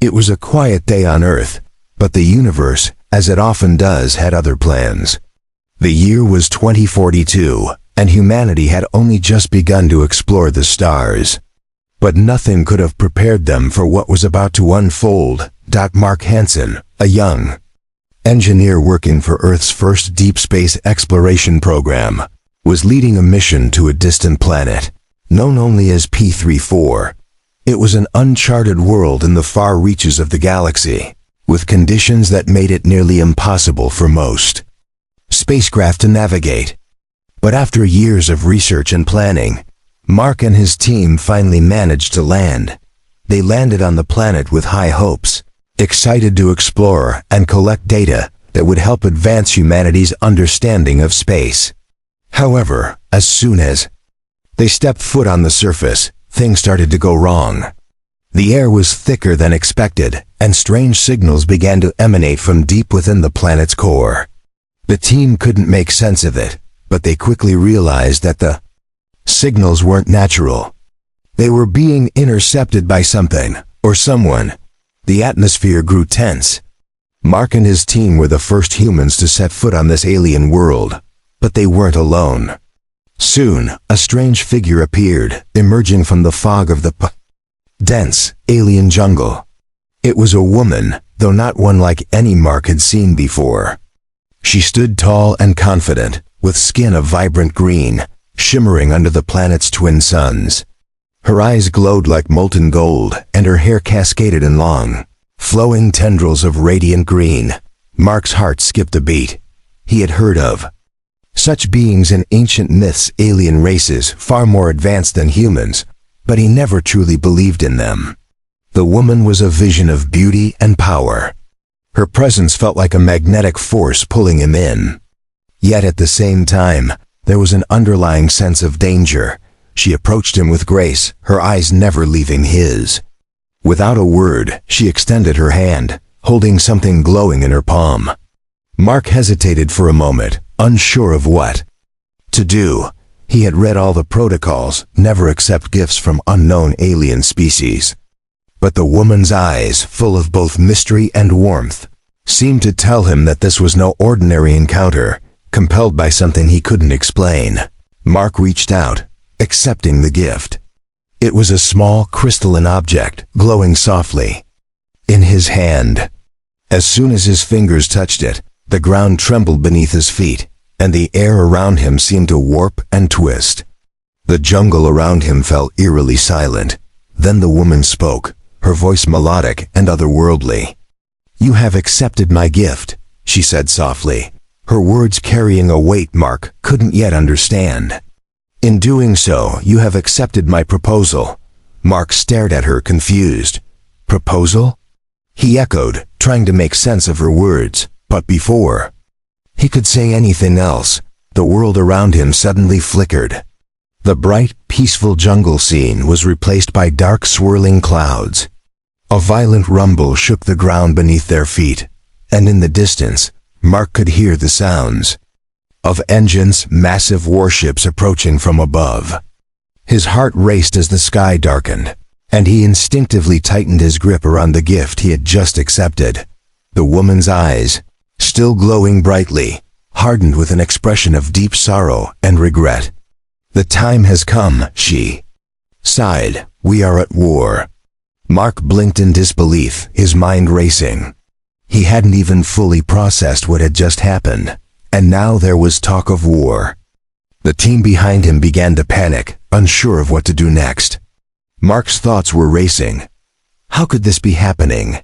It was a quiet day on Earth, but the universe, as it often does, had other plans. The year was 2042, and humanity had only just begun to explore the stars. But nothing could have prepared them for what was about to unfold. Mark Hansen, a young engineer working for Earth's first deep space exploration program, was leading a mission to a distant planet, known only as P34. It was an uncharted world in the far reaches of the galaxy, with conditions that made it nearly impossible for most spacecraft to navigate. But after years of research and planning, Mark and his team finally managed to land. They landed on the planet with high hopes, excited to explore and collect data that would help advance humanity's understanding of space. However, as soon as they stepped foot on the surface, things started to go wrong. The air was thicker than expected, and strange signals began to emanate from deep within the planet's core. The team couldn't make sense of it, but they quickly realized that the signals weren't natural. They were being intercepted by something, or someone. The atmosphere grew tense. Mark and his team were the first humans to set foot on this alien world, but they weren't alone. Soon, a strange figure appeared, emerging from the fog of the dense, alien jungle. It was a woman, though not one like any Mark had seen before. She stood tall and confident, with skin of vibrant green, shimmering under the planet's twin suns. Her eyes glowed like molten gold, and her hair cascaded in long, flowing tendrils of radiant green. Mark's heart skipped a beat. He had heard of such beings in ancient myths, alien races far more advanced than humans, but he never truly believed in them. The woman was a vision of beauty and power. Her presence felt like a magnetic force pulling him in. Yet at the same time, there was an underlying sense of danger. She approached him with grace, her eyes never leaving his. Without a word, she extended her hand, holding something glowing in her palm. Mark hesitated for a moment, unsure of what to do. He had read all the protocols, never accept gifts from unknown alien species. But the woman's eyes, full of both mystery and warmth, seemed to tell him that this was no ordinary encounter. Compelled by something he couldn't explain, Mark reached out, accepting the gift. It was a small, crystalline object, glowing softly in his hand. As soon as his fingers touched it, the ground trembled beneath his feet, and the air around him seemed to warp and twist. The jungle around him fell eerily silent. Then the woman spoke, her voice melodic and otherworldly. "You have accepted my gift," she said softly, her words carrying a weight Mark couldn't yet understand. "In doing so, you have accepted my proposal." Mark stared at her, confused. "Proposal?" he echoed, trying to make sense of her words. But before he could say anything else, the world around him suddenly flickered. The bright, peaceful jungle scene was replaced by dark, swirling clouds. A violent rumble shook the ground beneath their feet, and in the distance, Mark could hear the sounds of engines, massive warships approaching from above. His heart raced as the sky darkened, and he instinctively tightened his grip around the gift he had just accepted. The woman's eyes, still glowing brightly, hardened with an expression of deep sorrow and regret. "The time has come," she sighed. "We are at war." Mark blinked in disbelief, his mind racing. He hadn't even fully processed what had just happened, and now there was talk of war. The team behind him began to panic, unsure of what to do next. Mark's thoughts were racing. How could this be happening?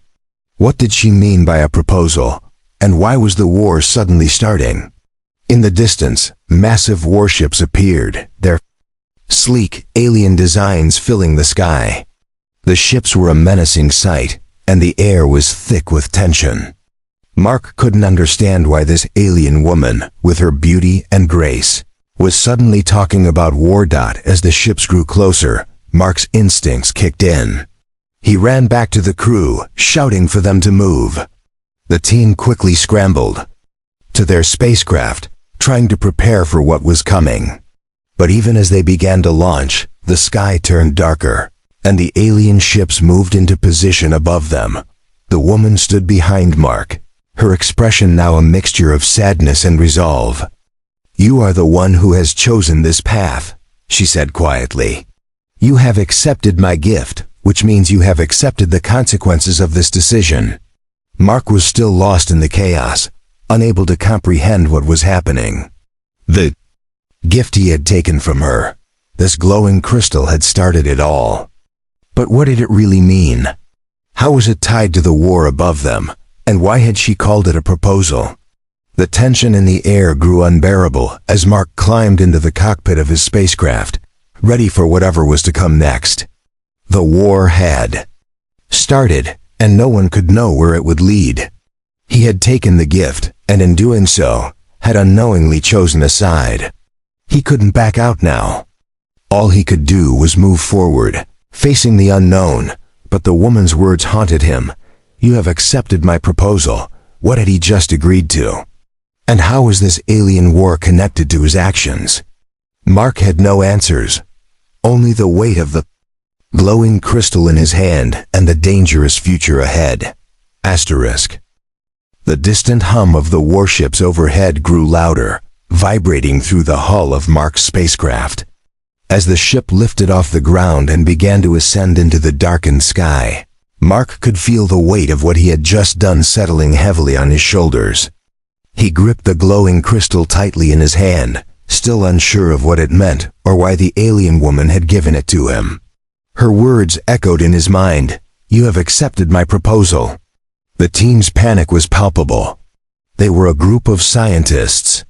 What did she mean by a proposal? And why was the war suddenly starting? In the distance, massive warships appeared, their sleek, alien designs filling the sky. The ships were a menacing sight, and the air was thick with tension. Mark couldn't understand why this alien woman, with her beauty and grace, was suddenly talking about war. As the ships grew closer, Mark's instincts kicked in. He ran back to the crew, shouting for them to move. The team quickly scrambled to their spacecraft, trying to prepare for what was coming. But even as they began to launch, the sky turned darker, and the alien ships moved into position above them. The woman stood behind Mark, her expression now a mixture of sadness and resolve. "You are the one who has chosen this path," she said quietly. "You have accepted my gift, which means you have accepted the consequences of this decision." Mark was still lost in the chaos, unable to comprehend what was happening. The gift he had taken from her, this glowing crystal, had started it all. But what did it really mean? How was it tied to the war above them, and why had she called it a proposal? The tension in the air grew unbearable as Mark climbed into the cockpit of his spacecraft, ready for whatever was to come next. The war had started, and no one could know where it would lead. He had taken the gift, and in doing so, had unknowingly chosen a side. He couldn't back out now. All he could do was move forward, facing the unknown, but the woman's words haunted him. "You have accepted my proposal." What had he just agreed to? And how was this alien war connected to his actions? Mark had no answers, only the weight of the glowing crystal in his hand and the dangerous future ahead. Asterisk. The distant hum of the warships overhead grew louder, vibrating through the hull of Mark's spacecraft. As the ship lifted off the ground and began to ascend into the darkened sky, Mark could feel the weight of what he had just done settling heavily on his shoulders. He gripped the glowing crystal tightly in his hand, still unsure of what it meant or why the alien woman had given it to him. Her words echoed in his mind, "You have accepted my proposal." The team's panic was palpable. They were a group of scientists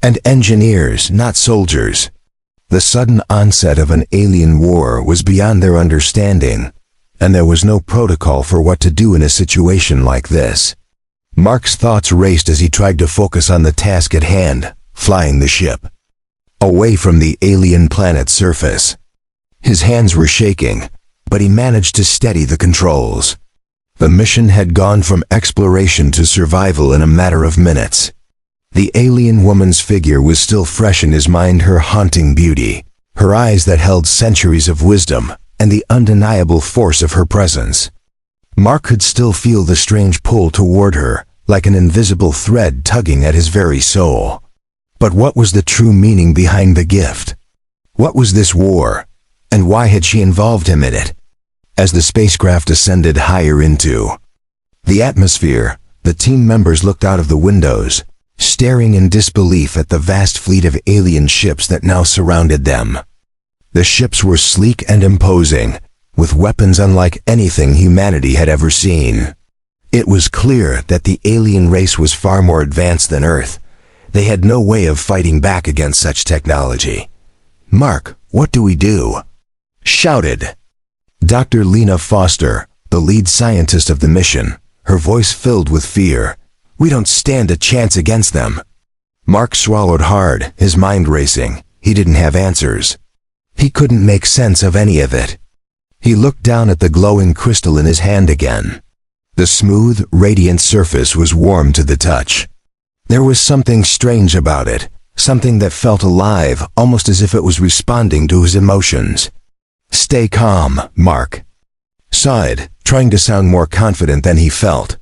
and engineers, not soldiers. The sudden onset of an alien war was beyond their understanding, and there was no protocol for what to do in a situation like this. Mark's thoughts raced as he tried to focus on the task at hand, flying the ship away from the alien planet's surface. His hands were shaking, but he managed to steady the controls. The mission had gone from exploration to survival in a matter of minutes. The alien woman's figure was still fresh in his mind, her haunting beauty, her eyes that held centuries of wisdom, and the undeniable force of her presence. Mark could still feel the strange pull toward her, like an invisible thread tugging at his very soul. But what was the true meaning behind the gift? What was this war, and why had she involved him in it? As the spacecraft ascended higher into the atmosphere, the team members looked out of the windows, staring in disbelief at the vast fleet of alien ships that now surrounded them. The ships were sleek and imposing, with weapons unlike anything humanity had ever seen. It was clear that the alien race was far more advanced than Earth. They had no way of fighting back against such technology. "Mark, what do we do?" shouted Dr. Lena Foster, the lead scientist of the mission, her voice filled with fear. "We don't stand a chance against them." Mark swallowed hard, his mind racing. He didn't have answers. He couldn't make sense of any of it. He looked down at the glowing crystal in his hand again. The smooth, radiant surface was warm to the touch. There was something strange about it, something that felt alive, almost as if it was responding to his emotions. "Stay calm, Mark," sighed, trying to sound more confident than he felt.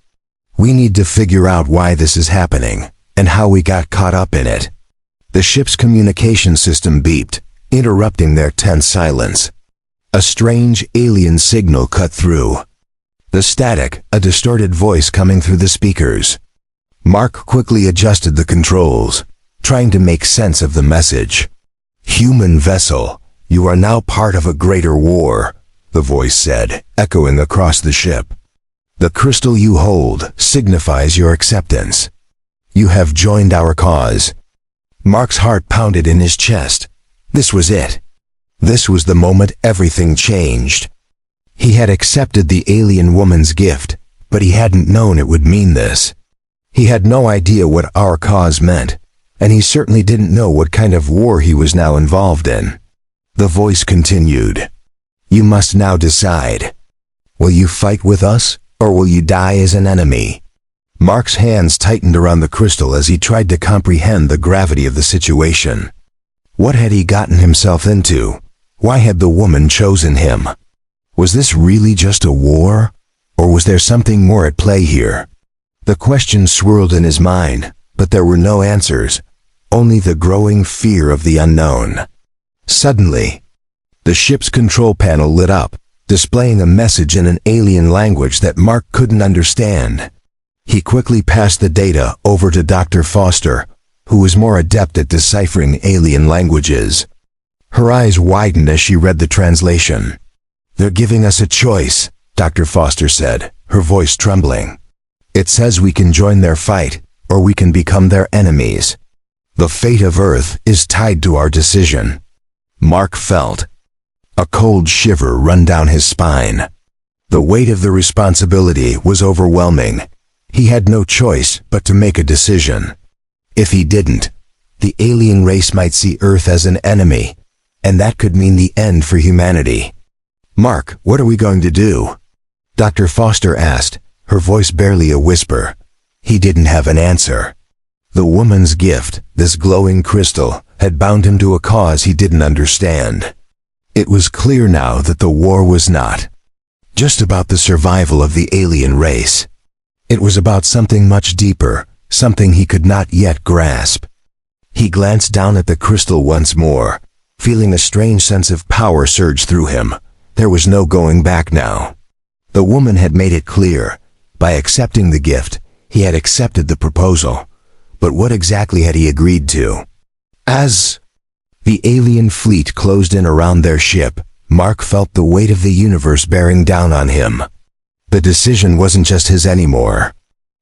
"We need to figure out why this is happening, and how we got caught up in it." The ship's communication system beeped, interrupting their tense silence. A strange alien signal cut through the static, a distorted voice coming through the speakers. Mark quickly adjusted the controls, trying to make sense of the message. "Human vessel, you are now part of a greater war," the voice said, echoing across the ship. "The crystal you hold signifies your acceptance. You have joined our cause." Mark's heart pounded in his chest. This was it. This was the moment everything changed. He had accepted the alien woman's gift, but he hadn't known it would mean this. He had no idea what our cause meant, and he certainly didn't know what kind of war he was now involved in. The voice continued, "You must now decide. Will you fight with us, or will you die as an enemy?" Mark's hands tightened around the crystal as he tried to comprehend the gravity of the situation. What had he gotten himself into? Why had the woman chosen him? Was this really just a war? Or was there something more at play here? The question swirled in his mind, but there were no answers, only the growing fear of the unknown. Suddenly, the ship's control panel lit up, displaying a message in an alien language that Mark couldn't understand. He quickly passed the data over to Dr. Foster, who was more adept at deciphering alien languages. Her eyes widened as she read the translation. "They're giving us a choice," Dr. Foster said, her voice trembling. "It says we can join their fight, or we can become their enemies. The fate of Earth is tied to our decision." Mark felt a cold shiver run down his spine. The weight of the responsibility was overwhelming. He had no choice but to make a decision. If he didn't, the alien race might see Earth as an enemy, and that could mean the end for humanity. "Mark, what are we going to do?" Dr. Foster asked, her voice barely a whisper. He didn't have an answer. The woman's gift, this glowing crystal, had bound him to a cause he didn't understand. It was clear now that the war was not just about the survival of the alien race. It was about something much deeper, something he could not yet grasp. He glanced down at the crystal once more, feeling a strange sense of power surge through him. There was no going back now. The woman had made it clear. By accepting the gift, he had accepted the proposal. But what exactly had he agreed to? As the alien fleet closed in around their ship, Mark felt the weight of the universe bearing down on him. The decision wasn't just his anymore.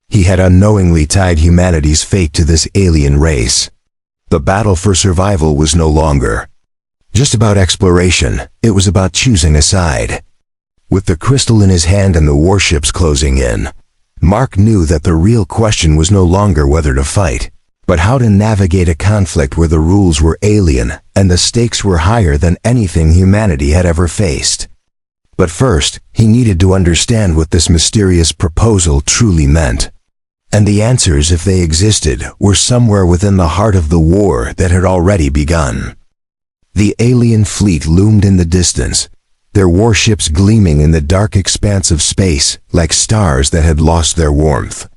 He had unknowingly tied humanity's fate to this alien race. The battle for survival was no longer just about exploration, it was about choosing a side. With the crystal in his hand and the warships closing in, Mark knew that the real question was no longer whether to fight, but how to navigate a conflict where the rules were alien and the stakes were higher than anything humanity had ever faced. But first, he needed to understand what this mysterious proposal truly meant. And the answers, if they existed, were somewhere within the heart of the war that had already begun. The alien fleet loomed in the distance, their warships gleaming in the dark expanse of space like stars that had lost their warmth.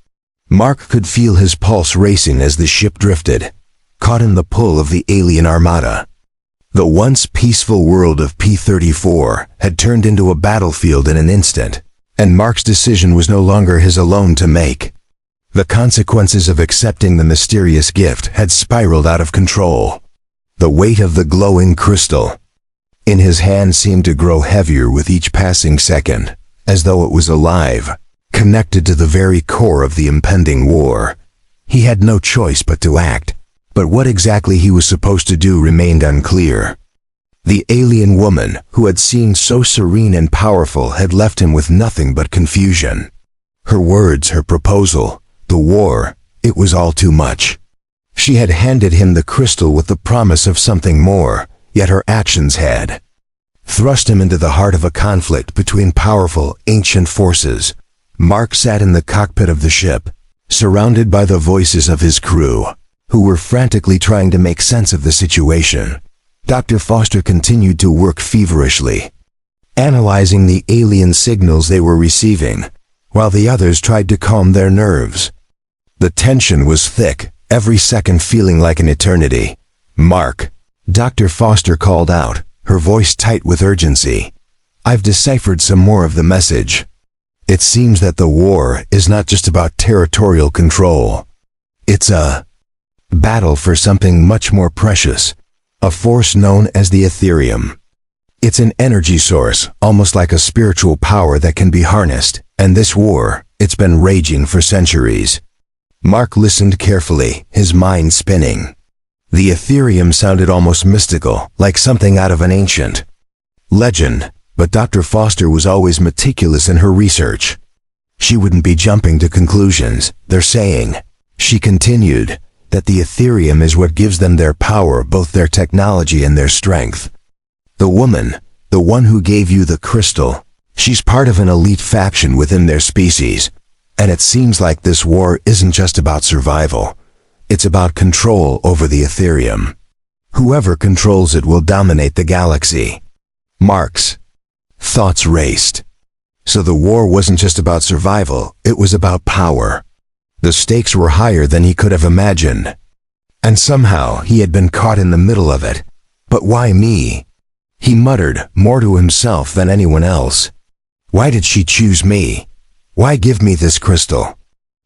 Mark could feel his pulse racing as the ship drifted, caught in the pull of the alien armada. The once peaceful world of P-34 had turned into a battlefield in an instant, and Mark's decision was no longer his alone to make. The consequences of accepting the mysterious gift had spiraled out of control. The weight of the glowing crystal in his hand seemed to grow heavier with each passing second, as though it was alive, connected to the very core of the impending war. He had no choice but to act, but what exactly he was supposed to do remained unclear. The alien woman, who had seemed so serene and powerful, had left him with nothing but confusion. Her words, her proposal, the war, it was all too much. She had handed him the crystal with the promise of something more, yet her actions had thrust him into the heart of a conflict between powerful, ancient forces. Mark sat in the cockpit of the ship, surrounded by the voices of his crew, who were frantically trying to make sense of the situation. Dr. Foster continued to work feverishly, analyzing the alien signals they were receiving, while the others tried to calm their nerves. The tension was thick, every second feeling like an eternity. "Mark," Dr. Foster called out, her voice tight with urgency. "I've deciphered some more of the message. It seems that the war is not just about territorial control. It's a battle for something much more precious, a force known as the Ethereum. It's an energy source, almost like a spiritual power that can be harnessed, and this war, it's been raging for centuries." Mark listened carefully, his mind spinning. The Ethereum sounded almost mystical, like something out of an ancient legend, but Dr. Foster was always meticulous in her research. She wouldn't be jumping to conclusions. "They're saying," she continued, "that the Ethereum is what gives them their power, both their technology and their strength. The woman, the one who gave you the crystal, she's part of an elite faction within their species. And it seems like this war isn't just about survival. It's about control over the Ethereum. Whoever controls it will dominate the galaxy." Mark's Thoughts raced. So the war wasn't just about survival, it was about power. The stakes were higher than he could have imagined. And somehow he had been caught in the middle of it. But why me? He muttered, more to himself than anyone else. Why did she choose me? Why give me this crystal?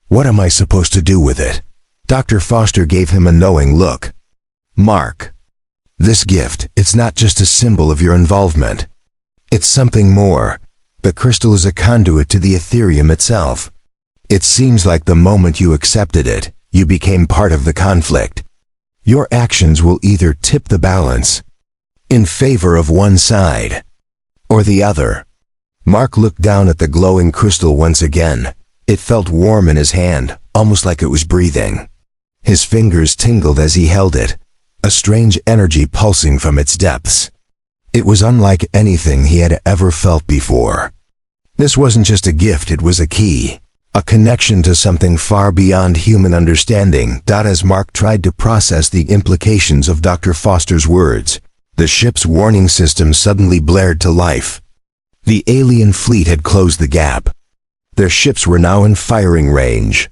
What am I supposed to do with it? Dr. Foster gave him a knowing look. Mark, this gift, it's not just a symbol of your involvement. It's something more. The crystal is a conduit to the Ethereum itself. It seems like the moment you accepted it, you became part of the conflict. Your actions will either tip the balance in favor of one side or the other. Mark looked down at the glowing crystal once again. It felt warm in his hand, almost like it was breathing. His fingers tingled as he held it, a strange energy pulsing from its depths. It was unlike anything he had ever felt before. This wasn't just a gift, it was a key, a connection to something far beyond human understanding. As Mark tried to process the implications of Dr. Foster's words, the ship's warning system suddenly blared to life. The alien fleet had closed the gap. Their ships were now in firing range.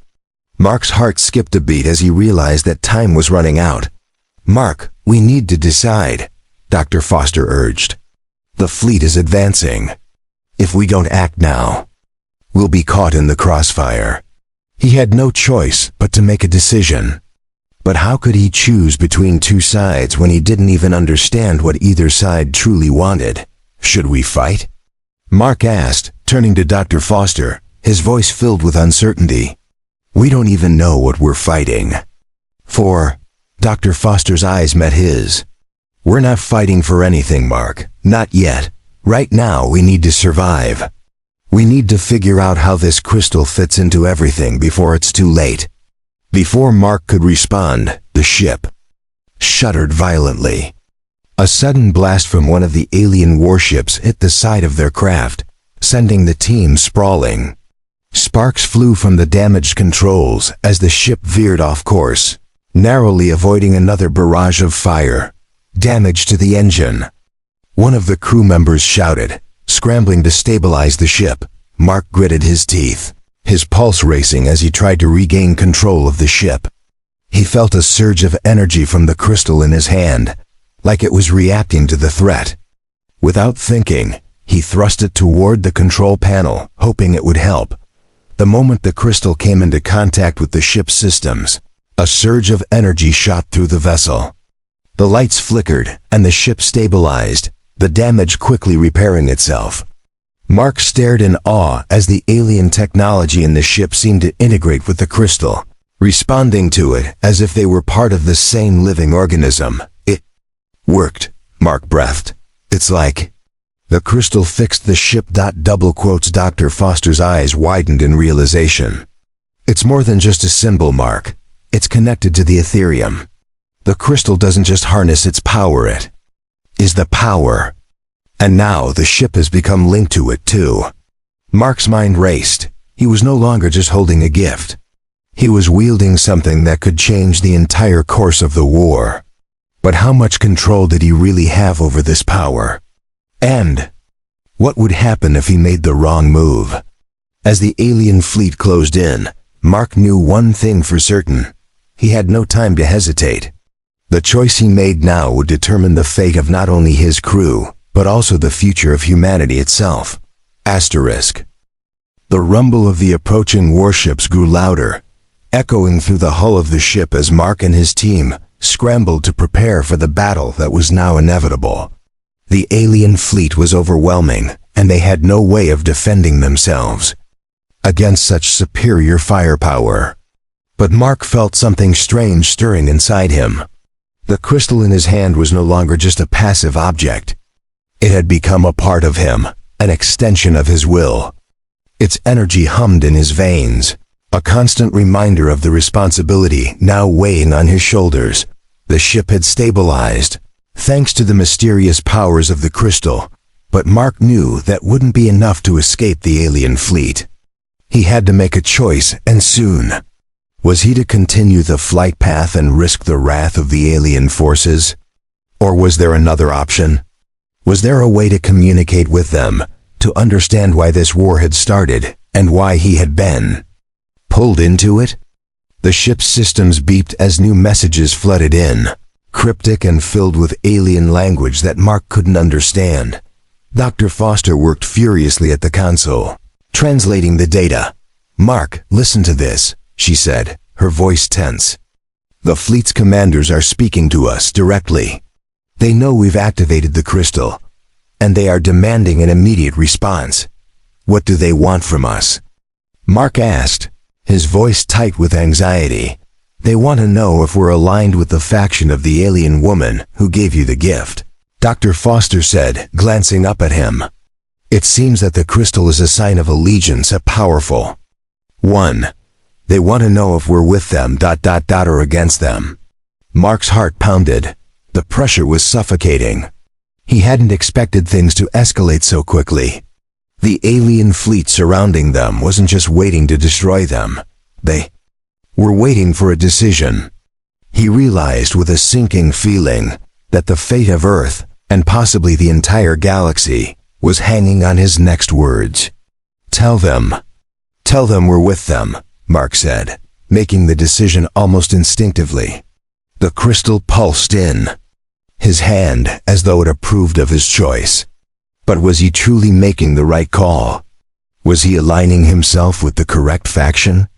Mark's heart skipped a beat as he realized that time was running out. Mark, we need to decide, Dr. Foster urged. The fleet is advancing. If we don't act now, we'll be caught in the crossfire. He had no choice but to make a decision. But how could he choose between two sides when he didn't even understand what either side truly wanted? Should we fight? Mark asked, turning to Dr. Foster, his voice filled with uncertainty. We don't even know what we're fighting for. Dr. Foster's eyes met his. We're not fighting for anything, Mark. Not yet. Right now, we need to survive. We need to figure out how this crystal fits into everything before it's too late. Before Mark could respond, the ship shuddered violently. A sudden blast from one of the alien warships hit the side of their craft, sending the team sprawling. Sparks flew from the damaged controls as the ship veered off course, narrowly avoiding another barrage of fire. Damage to the engine. One of the crew members shouted, scrambling to stabilize the ship. Mark gritted his teeth, his pulse racing as he tried to regain control of the ship. He felt a surge of energy from the crystal in his hand, like it was reacting to the threat. Without thinking, he thrust it toward the control panel, hoping it would help. The moment the crystal came into contact with the ship's systems, a surge of energy shot through the vessel. The lights flickered, and the ship stabilized, the damage quickly repairing itself. Mark stared in awe as the alien technology in the ship seemed to integrate with the crystal, responding to it as if they were part of the same living organism. It worked, Mark breathed. It's like the crystal fixed the ship. Double quotes. Dr. Foster's eyes widened in realization. It's more than just a symbol, Mark. It's connected to the Ethereum. The crystal doesn't just harness its power, it is the power. And now the ship has become linked to it too. Mark's mind raced. He was no longer just holding a gift. He was wielding something that could change the entire course of the war. But how much control did he really have over this power? And what would happen if he made the wrong move? As the alien fleet closed in, Mark knew one thing for certain. He had no time to hesitate. The choice he made now would determine the fate of not only his crew, but also the future of humanity itself. Asterisk. The rumble of the approaching warships grew louder, echoing through the hull of the ship as Mark and his team scrambled to prepare for the battle that was now inevitable. The alien fleet was overwhelming, and they had no way of defending themselves against such superior firepower. But Mark felt something strange stirring inside him. The crystal in his hand was no longer just a passive object. It had become a part of him, an extension of his will. Its energy hummed in his veins, a constant reminder of the responsibility now weighing on his shoulders. The ship had stabilized, thanks to the mysterious powers of the crystal, but Mark knew that wouldn't be enough to escape the alien fleet. He had to make a choice, and soon. Was he to continue the flight path and risk the wrath of the alien forces? Or was there another option? Was there a way to communicate with them, to understand why this war had started and why he had been pulled into it. The ship's systems beeped as new messages flooded in, cryptic and filled with alien language that Mark couldn't understand. Dr. Foster worked furiously at the console, translating the data. "Mark, listen to this," she said, her voice tense. "The fleet's commanders are speaking to us directly. They know we've activated the crystal, and they are demanding an immediate response. What do they want from us?" Mark asked, his voice tight with anxiety. "They want to know if we're aligned with the faction of the alien woman who gave you the gift," Dr. Foster said, glancing up at him. "It seems that the crystal is a sign of allegiance, a powerful one. They want to know if we're with them ... or against them." Mark's heart pounded. The pressure was suffocating. He hadn't expected things to escalate so quickly. The alien fleet surrounding them wasn't just waiting to destroy them. They were waiting for a decision. He realized with a sinking feeling that the fate of Earth, and possibly the entire galaxy, was hanging on his next words. Tell them we're with them," Mark said, making the decision almost instinctively. The crystal pulsed in, his hand as though it approved of his choice. But was he truly making the right call? Was he aligning himself with the correct faction?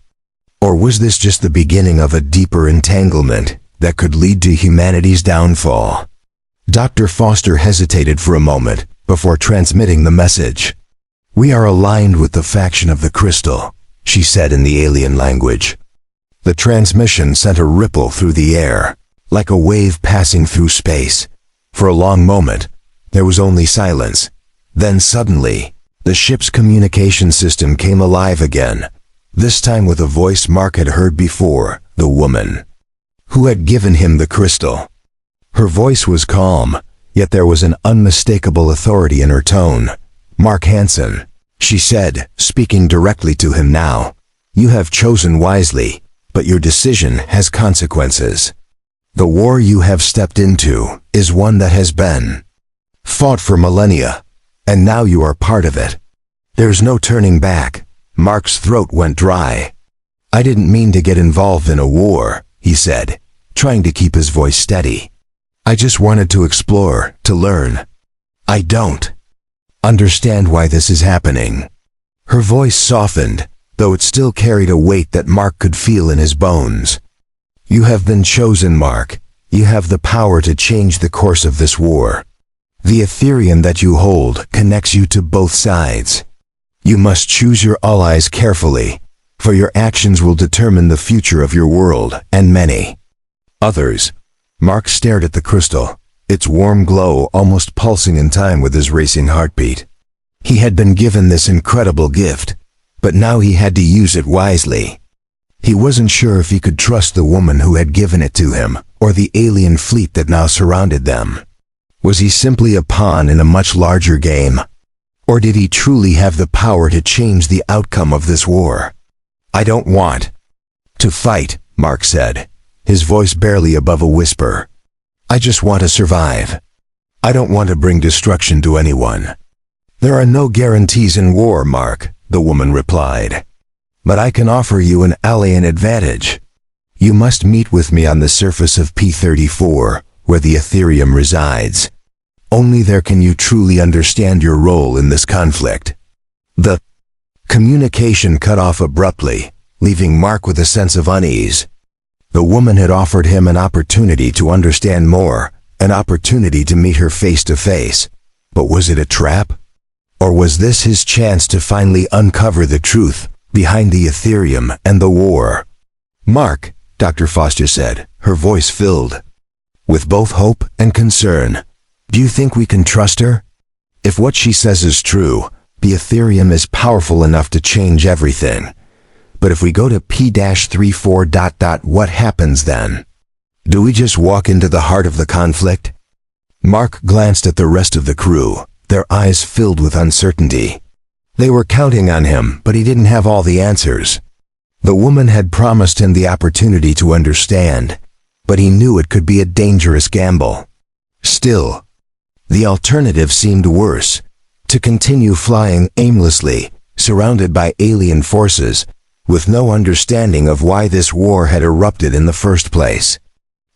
Or was this just the beginning of a deeper entanglement that could lead to humanity's downfall? Dr. Foster hesitated for a moment before transmitting the message. "We are aligned with the faction of the crystal," she said in the alien language. The transmission sent a ripple through the air, like a wave passing through space. For a long moment, there was only silence. Then suddenly, the ship's communication system came alive again, this time with a voice Mark had heard before, the woman who had given him the crystal. Her voice was calm, yet there was an unmistakable authority in her tone. "Mark Hansen," she said, speaking directly to him now. "You have chosen wisely, but your decision has consequences. The war you have stepped into is one that has been fought for millennia, and now you are part of it. There's no turning back." Mark's throat went dry. "I didn't mean to get involved in a war," he said, trying to keep his voice steady. "I just wanted to explore, to learn. I don't understand why this is happening." Her voice softened, though it still carried a weight that Mark could feel in his bones. "You have been chosen, Mark. You have the power to change the course of this war. The Ethereum that you hold connects you to both sides. You must choose your allies carefully, for your actions will determine the future of your world and many others." Mark stared at the crystal, its warm glow almost pulsing in time with his racing heartbeat. He had been given this incredible gift, but now he had to use it wisely. He wasn't sure if he could trust the woman who had given it to him, or the alien fleet that now surrounded them. Was he simply a pawn in a much larger game? Or did he truly have the power to change the outcome of this war? "I don't want to fight," Mark said, his voice barely above a whisper. "I just want to survive. I don't want to bring destruction to anyone." "There are no guarantees in war, Mark," the woman replied. "But I can offer you an alien advantage. You must meet with me on the surface of P-34, where the Ethereum resides. Only there can you truly understand your role in this conflict." The communication cut off abruptly, leaving Mark with a sense of unease. The woman had offered him an opportunity to understand more, an opportunity to meet her face to face. But was it a trap? Or was this his chance to finally uncover the truth behind the Ethereum and the war? "Mark," Dr. Foster said, her voice filled with both hope and concern, "do you think we can trust her? If what she says is true, the Ethereum is powerful enough to change everything. But if we go to P-34... what happens then? Do we just walk into the heart of the conflict?" Mark glanced at the rest of the crew, their eyes filled with uncertainty. They were counting on him, but he didn't have all the answers. The woman had promised him the opportunity to understand, but he knew it could be a dangerous gamble. Still, the alternative seemed worse. to continue flying aimlessly, surrounded by alien forces, with no understanding of why this war had erupted in the first place.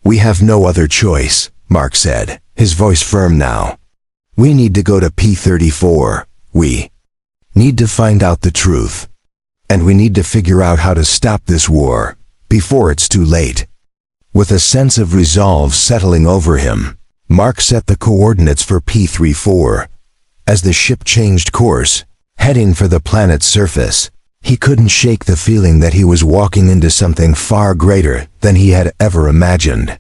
"We have no other choice," Mark said, his voice firm now. "We need to go to P-34. We need to find out the truth. And we need to figure out how to stop this war, before it's too late." With a sense of resolve settling over him, Mark set the coordinates for P-34. As the ship changed course, heading for the planet's surface, he couldn't shake the feeling that he was walking into something far greater than he had ever imagined.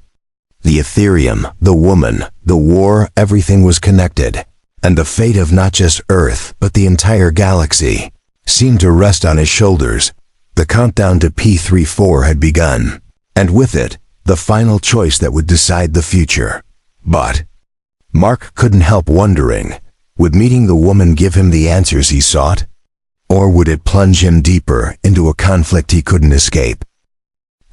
The Ethereum, the woman, the war, everything was connected, and the fate of not just Earth, but the entire galaxy, seemed to rest on his shoulders. The countdown to P-34 had begun, and with it, the final choice that would decide the future. But Mark couldn't help wondering, would meeting the woman give him the answers he sought? Or would it plunge him deeper into a conflict he couldn't escape?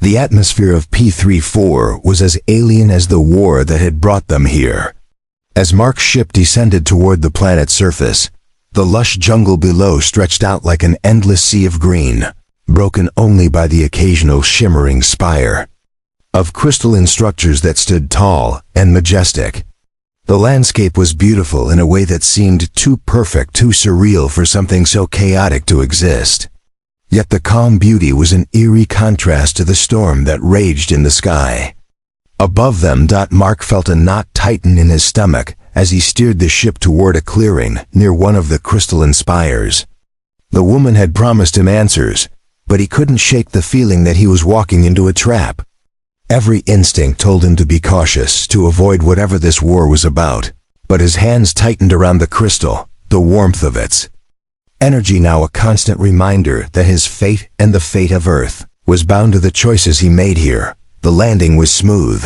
The atmosphere of P-34 was as alien as the war that had brought them here. As Mark's ship descended toward the planet's surface, the lush jungle below stretched out like an endless sea of green, broken only by the occasional shimmering spire of crystalline structures that stood tall and majestic. The landscape was beautiful in a way that seemed too perfect, too surreal for something so chaotic to exist. Yet the calm beauty was an eerie contrast to the storm that raged in the sky. Above them, Mark felt a knot tighten in his stomach as he steered the ship toward a clearing near one of the crystalline spires. The woman had promised him answers, but he couldn't shake the feeling that he was walking into a trap. Every instinct told him to be cautious, to avoid whatever this war was about, but his hands tightened around the crystal, the warmth of its energy now a constant reminder that his fate and the fate of Earth was bound to the choices he made here. The landing was smooth.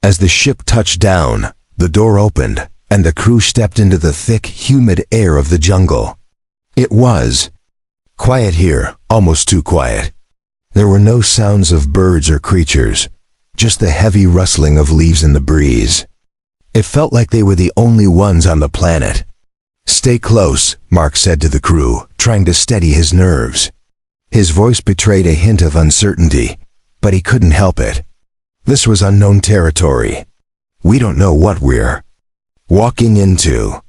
As the ship touched down, the door opened, and the crew stepped into the thick, humid air of the jungle. It was quiet here, almost too quiet. There were no sounds of birds or creatures, just the heavy rustling of leaves in the breeze. It felt like they were the only ones on the planet. "Stay close," Mark said to the crew, trying to steady his nerves. His voice betrayed a hint of uncertainty, but he couldn't help it. This was unknown territory. "We don't know what we're walking into."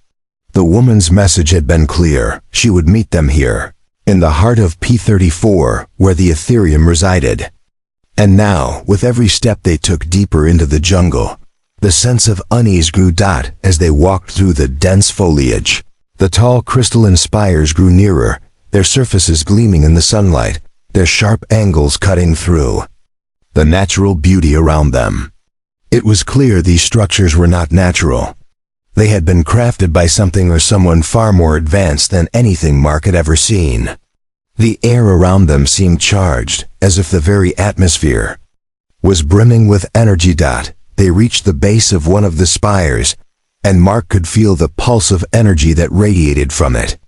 The woman's message had been clear. She would meet them here, in the heart of P-34, where the Ethereum resided. And now, with every step they took deeper into the jungle, the sense of unease grew. As they walked through the dense foliage, the tall crystalline spires grew nearer, their surfaces gleaming in the sunlight, their sharp angles cutting through the natural beauty around them. It was clear these structures were not natural. They had been crafted by something or someone far more advanced than anything Mark had ever seen. The air around them seemed charged, as if the very atmosphere was brimming with energy. They reached the base of one of the spires, and Mark could feel the pulse of energy that radiated from it.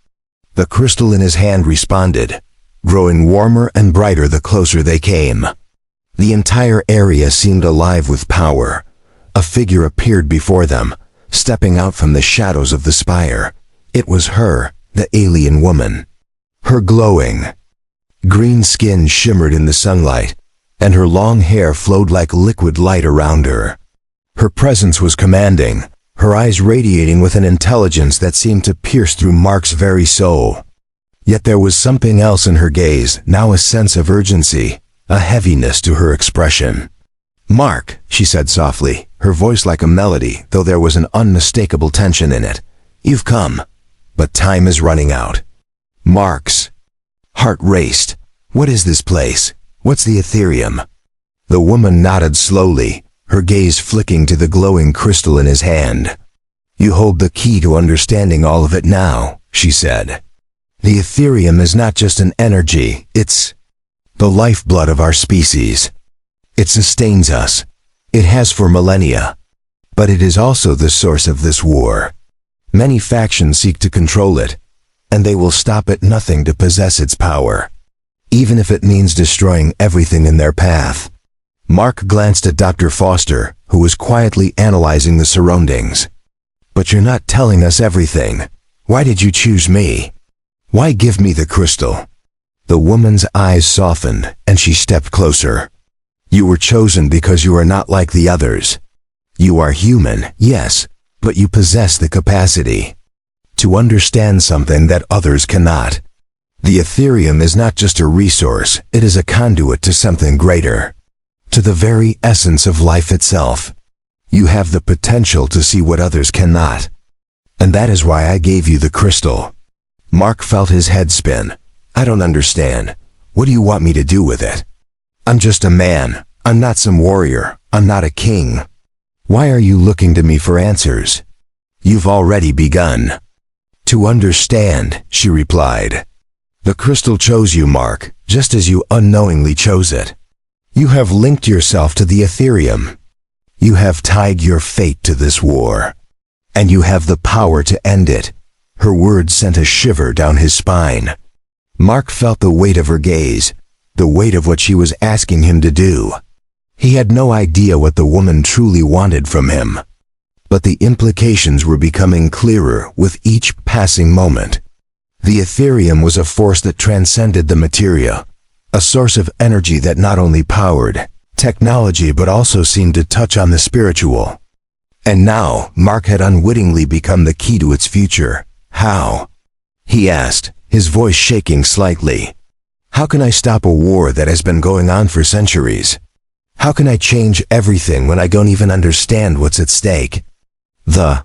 The crystal in his hand responded, growing warmer and brighter the closer they came. The entire area seemed alive with power. A figure appeared before them, stepping out from the shadows of the spire. It was her, the alien woman. Her glowing green skin shimmered in the sunlight, and her long hair flowed like liquid light around her. Her presence was commanding, her eyes radiating with an intelligence that seemed to pierce through Mark's very soul. Yet there was something else in her gaze, now a sense of urgency, a heaviness to her expression. "Mark," she said softly, her voice like a melody, though there was an unmistakable tension in it. "You've come, but time is running out." Mark's heart raced. "What is this place? What's the Ethereum?" The woman nodded slowly, her gaze flicking to the glowing crystal in his hand. "You hold the key to understanding all of it now," she said. "The Ethereum is not just an energy, it's the lifeblood of our species. It sustains us. It has for millennia. But it is also the source of this war. Many factions seek to control it, and they will stop at nothing to possess its power, even if it means destroying everything in their path." Mark glanced at Dr. Foster, who was quietly analyzing the surroundings. "But you're not telling us everything. Why did you choose me? Why give me the crystal?" The woman's eyes softened, and she stepped closer. "You were chosen because you are not like the others. You are human, yes, but you possess the capacity to understand something that others cannot. The Ethereum is not just a resource, it is a conduit to something greater, to the very essence of life itself. You have the potential to see what others cannot. And that is why I gave you the crystal." Mark felt his head spin. "I don't understand. What do you want me to do with it? I'm just a man. I'm not some warrior. I'm not a king. Why are you looking to me for answers? You've already begun." "To understand," she replied. "The crystal chose you, Mark, just as you unknowingly chose it. You have linked yourself to the Ethereum. You have tied your fate to this war. And you have the power to end it." Her words sent a shiver down his spine. Mark felt the weight of her gaze, the weight of what she was asking him to do. He had no idea what the woman truly wanted from him. But the implications were becoming clearer with each passing moment. The Ethereum was a force that transcended the materia, a source of energy that not only powered technology but also seemed to touch on the spiritual. And now, Mark had unwittingly become the key to its future. "How?" he asked, his voice shaking slightly. "How can I stop a war that has been going on for centuries? How can I change everything when I don't even understand what's at stake?" The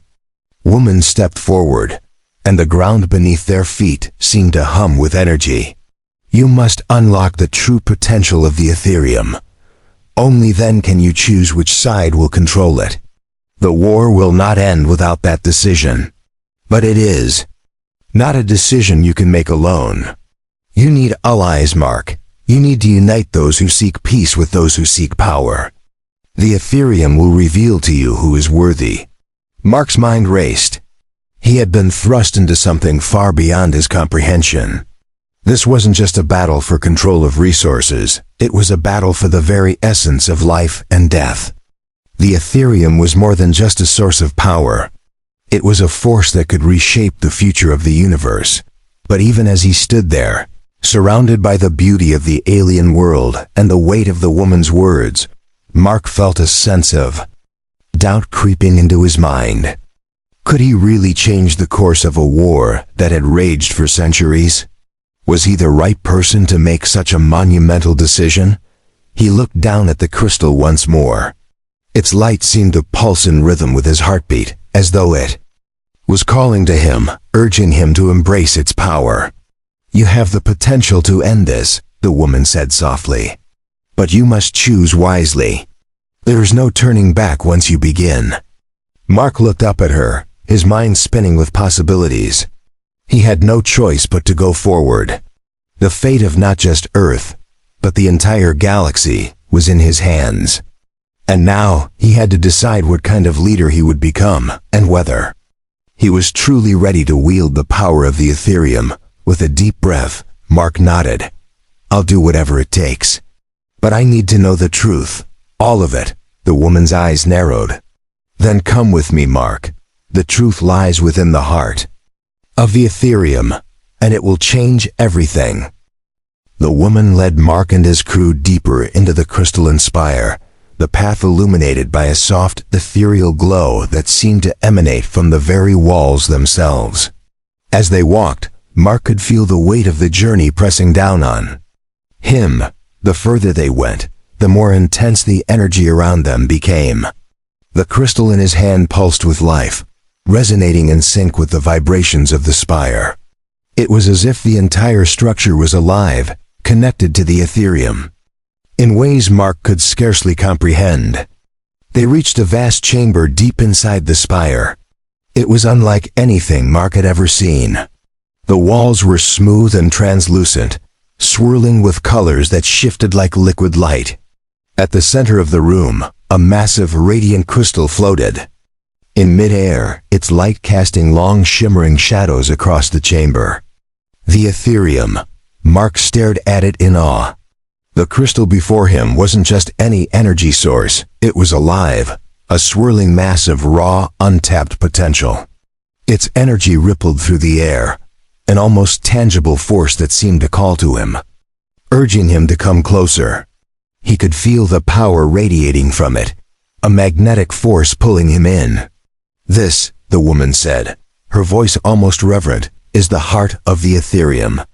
woman stepped forward, and the ground beneath their feet seemed to hum with energy. "You must unlock the true potential of the Ethereum. Only then can you choose which side will control it. The war will not end without that decision. But it is not a decision you can make alone. You need allies, Mark. You need to unite those who seek peace with those who seek power. The Ethereum will reveal to you who is worthy." Mark's mind raced. He had been thrust into something far beyond his comprehension. This wasn't just a battle for control of resources, it was a battle for the very essence of life and death. The Ethereum was more than just a source of power. It was a force that could reshape the future of the universe. But even as he stood there, surrounded by the beauty of the alien world and the weight of the woman's words, Mark felt a sense of doubt creeping into his mind. Could he really change the course of a war that had raged for centuries? Was he the right person to make such a monumental decision? He looked down at the crystal once more. Its light seemed to pulse in rhythm with his heartbeat, as though it was calling to him, urging him to embrace its power. "You have the potential to end this," the woman said softly. "But you must choose wisely. There is no turning back once you begin." Mark looked up at her, his mind spinning with possibilities. He had no choice but to go forward. The fate of not just Earth, but the entire galaxy, was in his hands. And now, he had to decide what kind of leader he would become, and whether he was truly ready to wield the power of the Ethereum. With a deep breath, Mark nodded. "I'll do whatever it takes. But I need to know the truth. All of it." The woman's eyes narrowed. "Then come with me, Mark. The truth lies within the heart of the Ethereum, and it will change everything." The woman led Mark and his crew deeper into the crystalline spire, the path illuminated by a soft, ethereal glow that seemed to emanate from the very walls themselves. As they walked, Mark could feel the weight of the journey pressing down on him. The further they went, the more intense the energy around them became. The crystal in his hand pulsed with life, resonating in sync with the vibrations of the spire. It was as if the entire structure was alive, connected to the Ethereum, in ways Mark could scarcely comprehend. They reached a vast chamber deep inside the spire. It was unlike anything Mark had ever seen. The walls were smooth and translucent, swirling with colors that shifted like liquid light. At the center of the room, a massive radiant crystal floated in mid-air, its light casting long shimmering shadows across the chamber. The Ethereum. Mark stared at it in awe. The crystal before him wasn't just any energy source, it was alive, a swirling mass of raw, untapped potential. Its energy rippled through the air, an almost tangible force that seemed to call to him, urging him to come closer. He could feel the power radiating from it, a magnetic force pulling him in. "This," the woman said, her voice almost reverent, "is the heart of the Ethereum.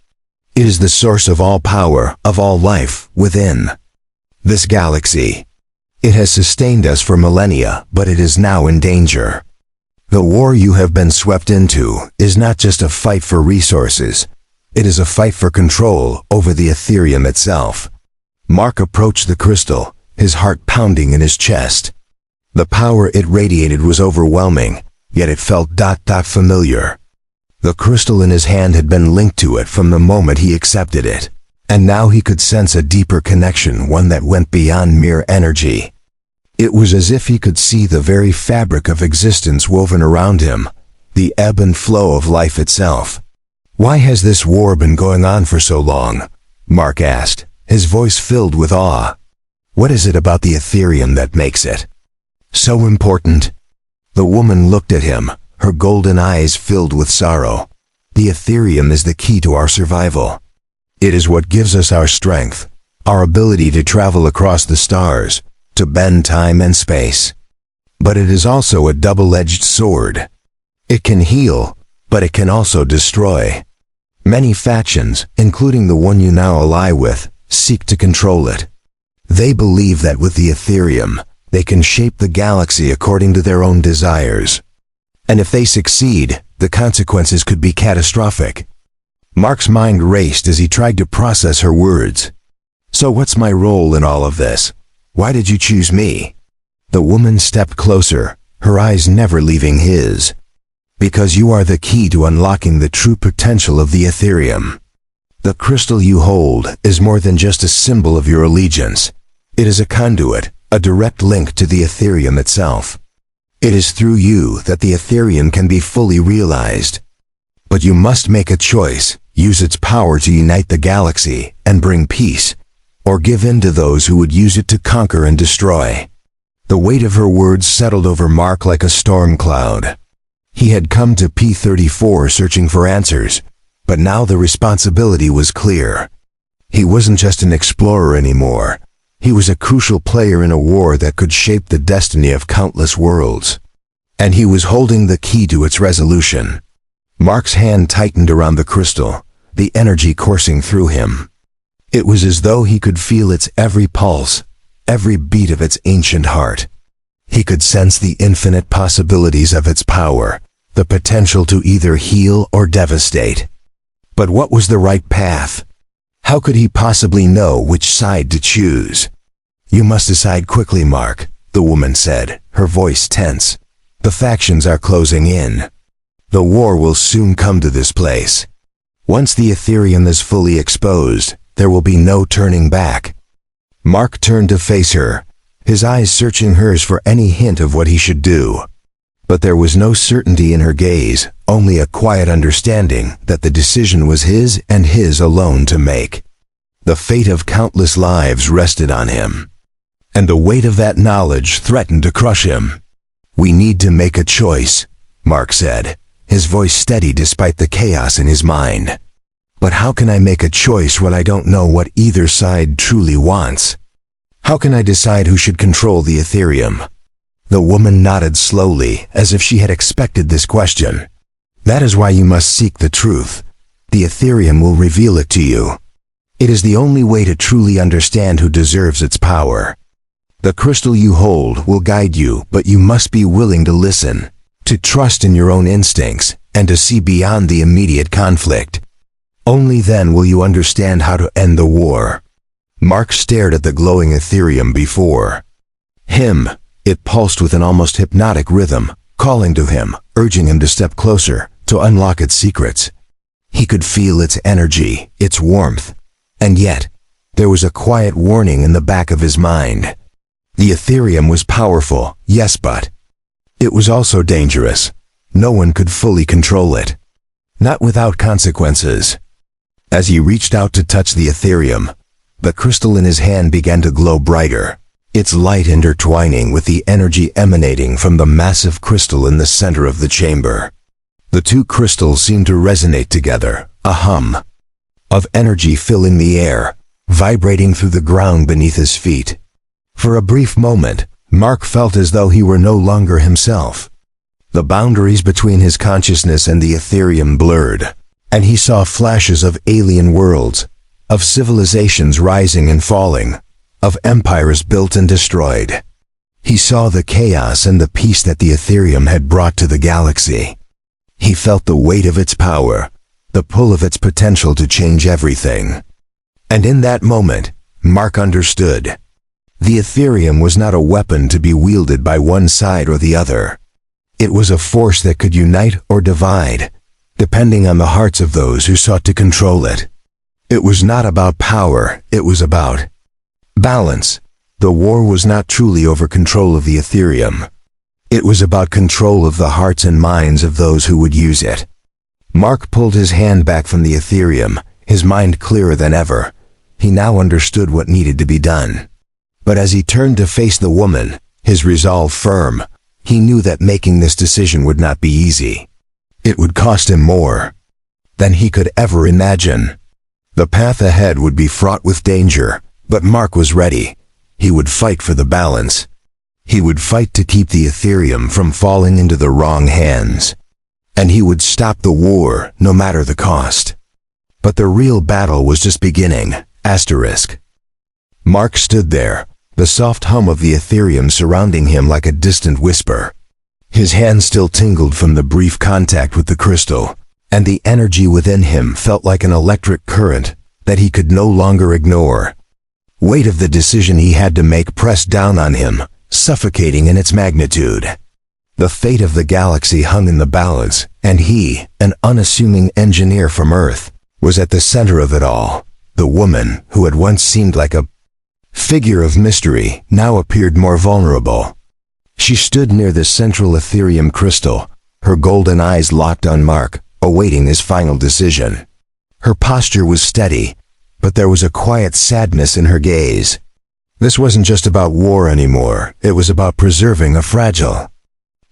It is the source of all power, of all life, within this galaxy. It has sustained us for millennia, but it is now in danger. The war you have been swept into is not just a fight for resources. It is a fight for control over the Ethereum itself." Mark approached the crystal, his heart pounding in his chest. The power it radiated was overwhelming, yet it felt familiar. The crystal in his hand had been linked to it from the moment he accepted it, and now he could sense a deeper connection, one that went beyond mere energy. It was as if he could see the very fabric of existence woven around him, the ebb and flow of life itself. "Why has this war been going on for so long?" Mark asked, his voice filled with awe. "What is it about the Ethereum that makes it so important?" The woman looked at him, her golden eyes filled with sorrow. "The Ethereum is the key to our survival. It is what gives us our strength, our ability to travel across the stars, to bend time and space. But it is also a double-edged sword. It can heal, but it can also destroy. Many factions, including the one you now ally with, seek to control it. They believe that with the Ethereum, they can shape the galaxy according to their own desires. And if they succeed, the consequences could be catastrophic." Mark's mind raced as he tried to process her words. "So what's my role in all of this? Why did you choose me?" The woman stepped closer, her eyes never leaving his. "Because you are the key to unlocking the true potential of the Ethereum. The crystal you hold is more than just a symbol of your allegiance. It is a conduit, a direct link to the Ethereum itself. It is through you that the Ethereum can be fully realized. But you must make a choice, use its power to unite the galaxy and bring peace, or give in to those who would use it to conquer and destroy." The weight of her words settled over Mark like a storm cloud. He had come to P-34 searching for answers, but now the responsibility was clear. He wasn't just an explorer anymore. He was a crucial player in a war that could shape the destiny of countless worlds. And he was holding the key to its resolution. Mark's hand tightened around the crystal, the energy coursing through him. It was as though he could feel its every pulse, every beat of its ancient heart. He could sense the infinite possibilities of its power, the potential to either heal or devastate. But what was the right path? How could he possibly know which side to choose? "You must decide quickly, Mark," the woman said, her voice tense. "The factions are closing in. The war will soon come to this place. Once the Ethereum is fully exposed, there will be no turning back." Mark turned to face her, his eyes searching hers for any hint of what he should do. But there was no certainty in her gaze, only a quiet understanding that the decision was his and his alone to make. The fate of countless lives rested on him, and the weight of that knowledge threatened to crush him. "We need to make a choice," Mark said, his voice steady despite the chaos in his mind. "But how can I make a choice when I don't know what either side truly wants? How can I decide who should control the Ethereum?" The woman nodded slowly, as if she had expected this question. "That is why you must seek the truth. The Ethereum will reveal it to you. It is the only way to truly understand who deserves its power. The crystal you hold will guide you, but you must be willing to listen, to trust in your own instincts, and to see beyond the immediate conflict. Only then will you understand how to end the war." Mark stared at the glowing Ethereum before him. It pulsed with an almost hypnotic rhythm, calling to him, urging him to step closer, to unlock its secrets. He could feel its energy, its warmth, and yet, there was a quiet warning in the back of his mind. The Ethereum was powerful, yes, but it was also dangerous. No one could fully control it. Not without consequences. As he reached out to touch the Ethereum, the crystal in his hand began to glow brighter, its light intertwining with the energy emanating from the massive crystal in the center of the chamber. The two crystals seemed to resonate together, a hum of energy filling the air, vibrating through the ground beneath his feet. For a brief moment, Mark felt as though he were no longer himself. The boundaries between his consciousness and the Ethereum blurred, and he saw flashes of alien worlds, of civilizations rising and falling, of empires built and destroyed. He saw the chaos and the peace that the Ethereum had brought to the galaxy. He felt the weight of its power, the pull of its potential to change everything. And in that moment, Mark understood. The Ethereum was not a weapon to be wielded by one side or the other. It was a force that could unite or divide, depending on the hearts of those who sought to control it. It was not about power, it was about balance. The war was not truly over control of the Ethereum. It was about control of the hearts and minds of those who would use it. Mark pulled his hand back from the Ethereum, his mind clearer than ever. He now understood what needed to be done. But as he turned to face the woman, his resolve firm, he knew that making this decision would not be easy. It would cost him more than he could ever imagine. The path ahead would be fraught with danger, but Mark was ready. He would fight for the balance. He would fight to keep the Ethereum from falling into the wrong hands. And he would stop the war, no matter the cost. But the real battle was just beginning. Asterisk. Mark stood there, the soft hum of the Ethereum surrounding him like a distant whisper. His hand still tingled from the brief contact with the crystal, and the energy within him felt like an electric current that he could no longer ignore. Weight of the decision he had to make pressed down on him, suffocating in its magnitude. The fate of the galaxy hung in the balance, and he, an unassuming engineer from Earth, was at the center of it all. The woman, who had once seemed like a figure of mystery, now appeared more vulnerable. She stood near the central Ethereum crystal, her golden eyes locked on Mark, awaiting his final decision. Her posture was steady, but there was a quiet sadness in her gaze. This wasn't just about war anymore, it was about preserving a fragile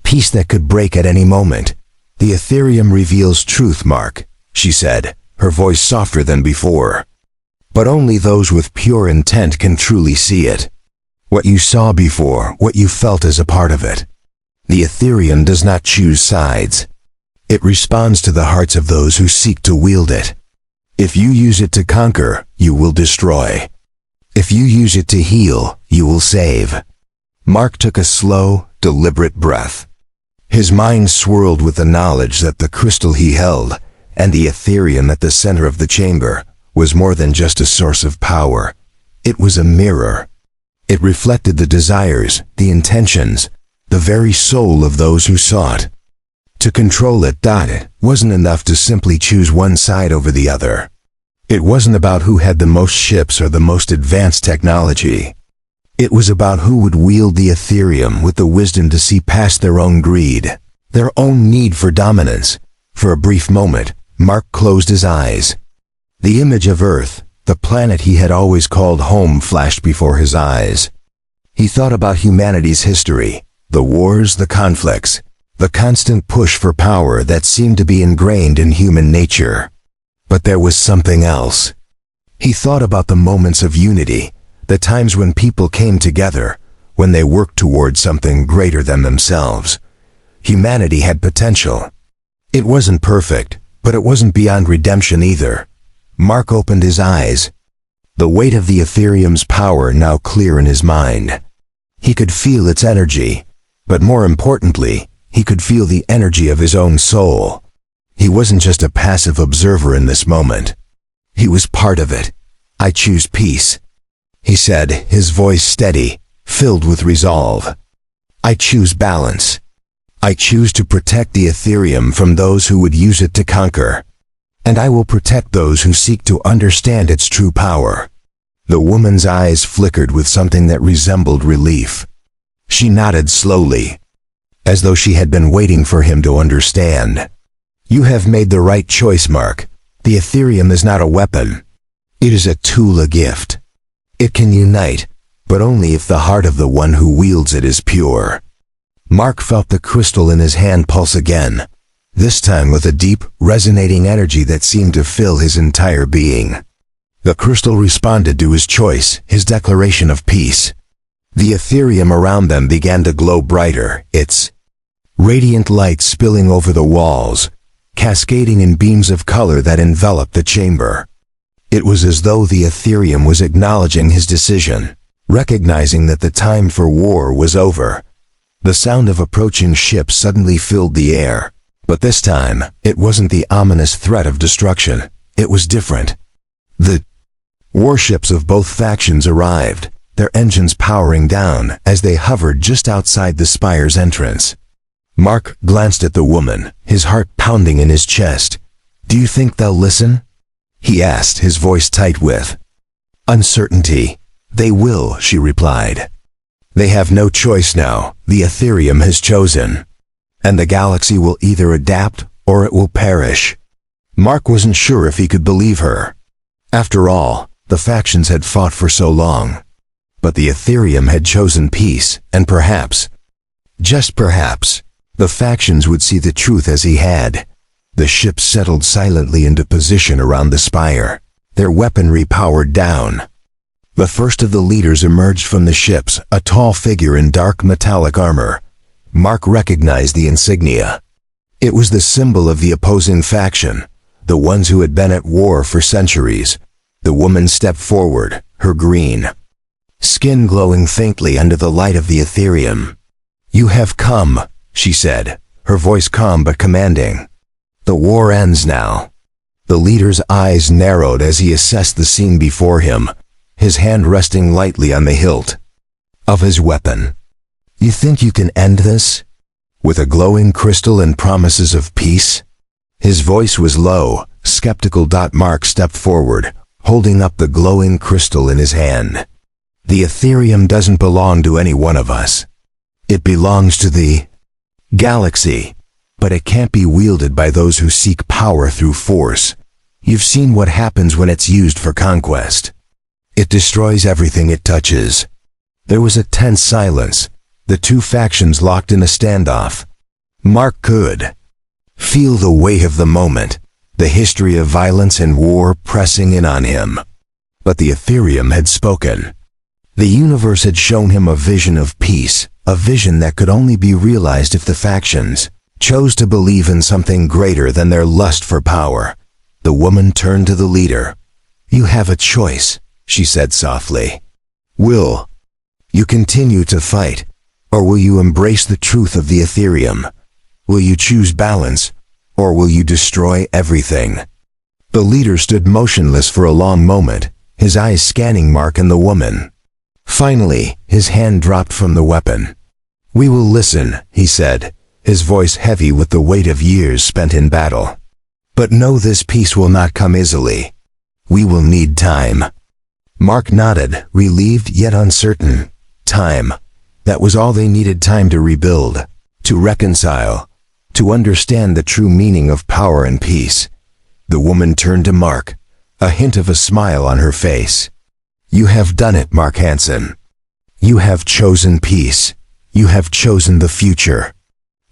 peace that could break at any moment. The Ethereum reveals truth, Mark, she said, her voice softer than before. But only those with pure intent can truly see it. What you saw before, what you felt is a part of it. The Ethereum does not choose sides. It responds to the hearts of those who seek to wield it. If you use it to conquer, you will destroy. If you use it to heal, you will save. Mark took a slow, deliberate breath. His mind swirled with the knowledge that the crystal he held, and the Ethereum at the center of the chamber, was more than just a source of power. It was a mirror. It reflected the desires, the intentions, the very soul of those who sought to control it. It wasn't enough to simply choose one side over the other. It wasn't about who had the most ships or the most advanced technology. It was about who would wield the Ethereum with the wisdom to see past their own greed, their own need for dominance. For a brief moment, Mark closed his eyes. The image of Earth, the planet he had always called home, flashed before his eyes. He thought about humanity's history, the wars, the conflicts, the constant push for power that seemed to be ingrained in human nature. But there was something else. He thought about the moments of unity, the times when people came together, when they worked toward something greater than themselves. Humanity had potential. It wasn't perfect, but it wasn't beyond redemption either. Mark opened his eyes. The weight of the Ethereum's power now clear in his mind. He could feel its energy, but more importantly, he could feel the energy of his own soul. He wasn't just a passive observer in this moment. He was part of it. I choose peace, he said, his voice steady, filled with resolve. I choose balance. I choose to protect the Ethereum from those who would use it to conquer. And I will protect those who seek to understand its true power. The woman's eyes flickered with something that resembled relief. She nodded slowly, as though she had been waiting for him to understand. You have made the right choice, Mark. The Ethereum is not a weapon. It is a tool, a gift. It can unite, but only if the heart of the one who wields it is pure. Mark felt the crystal in his hand pulse again. this time with a deep, resonating energy that seemed to fill his entire being. The crystal responded to his choice, his declaration of peace. The Ethereum around them began to glow brighter, its radiant light spilling over the walls, cascading in beams of color that enveloped the chamber. It was as though the Ethereum was acknowledging his decision, recognizing that the time for war was over. The sound of approaching ships suddenly filled the air, but this time, it wasn't the ominous threat of destruction. It was different. The warships of both factions arrived, their engines powering down as they hovered just outside the spire's entrance. Mark glanced at the woman, his heart pounding in his chest. "Do you think they'll listen?" he asked, his voice tight with uncertainty. "They will," she replied. "They have no choice now. The Ethereum has chosen. And the galaxy will either adapt or it will perish." Mark wasn't sure if he could believe her. After all, the factions had fought for so long. But the Ethereum had chosen peace, and perhaps, just perhaps, the factions would see the truth as he had. The ships settled silently into position around the spire, their weaponry powered down. The first of the leaders emerged from the ships, a tall figure in dark metallic armor. Mark recognized the insignia. It was the symbol of the opposing faction, the ones who had been at war for centuries. The woman stepped forward, her green skin glowing faintly under the light of the Ethereum. "You have come," she said, her voice calm but commanding. "The war ends now." The leader's eyes narrowed as he assessed the scene before him, his hand resting lightly on the hilt of his weapon. "You think you can end this? With a glowing crystal and promises of peace?" His voice was low, skeptical. Mark stepped forward, holding up the glowing crystal in his hand. "The Ethereum doesn't belong to any one of us. It belongs to the galaxy, but it can't be wielded by those who seek power through force. You've seen what happens when it's used for conquest. It destroys everything it touches." There was a tense silence, the two factions locked in a standoff. Mark could feel the weight of the moment, the history of violence and war pressing in on him. But the Ethereum had spoken. The universe had shown him a vision of peace, a vision that could only be realized if the factions chose to believe in something greater than their lust for power. The woman turned to the leader. "You have a choice," she said softly. "Will you continue to fight, or will you embrace the truth of the Ethereum? Will you choose balance, or will you destroy everything?" The leader stood motionless for a long moment, his eyes scanning Mark and the woman. Finally, his hand dropped from the weapon. "We will listen," he said, his voice heavy with the weight of years spent in battle. "But know this peace will not come easily. We will need time." Mark nodded, relieved yet uncertain. Time. That was all they needed, time to rebuild, to reconcile, to understand the true meaning of power and peace. The woman turned to Mark, a hint of a smile on her face. "You have done it, Mark Hansen. You have chosen peace. You have chosen the future."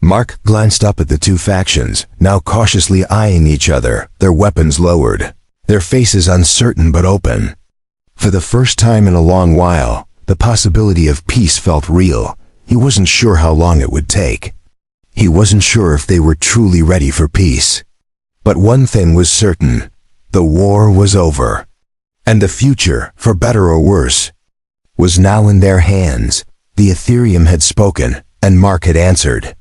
Mark glanced up at the two factions, now cautiously eyeing each other, their weapons lowered, their faces uncertain but open. For the first time in a long while, the possibility of peace felt real. He wasn't sure how long it would take. He wasn't sure if they were truly ready for peace. But one thing was certain: the war was over. And the future, for better or worse, was now in their hands. The Ethereum had spoken, and Mark had answered.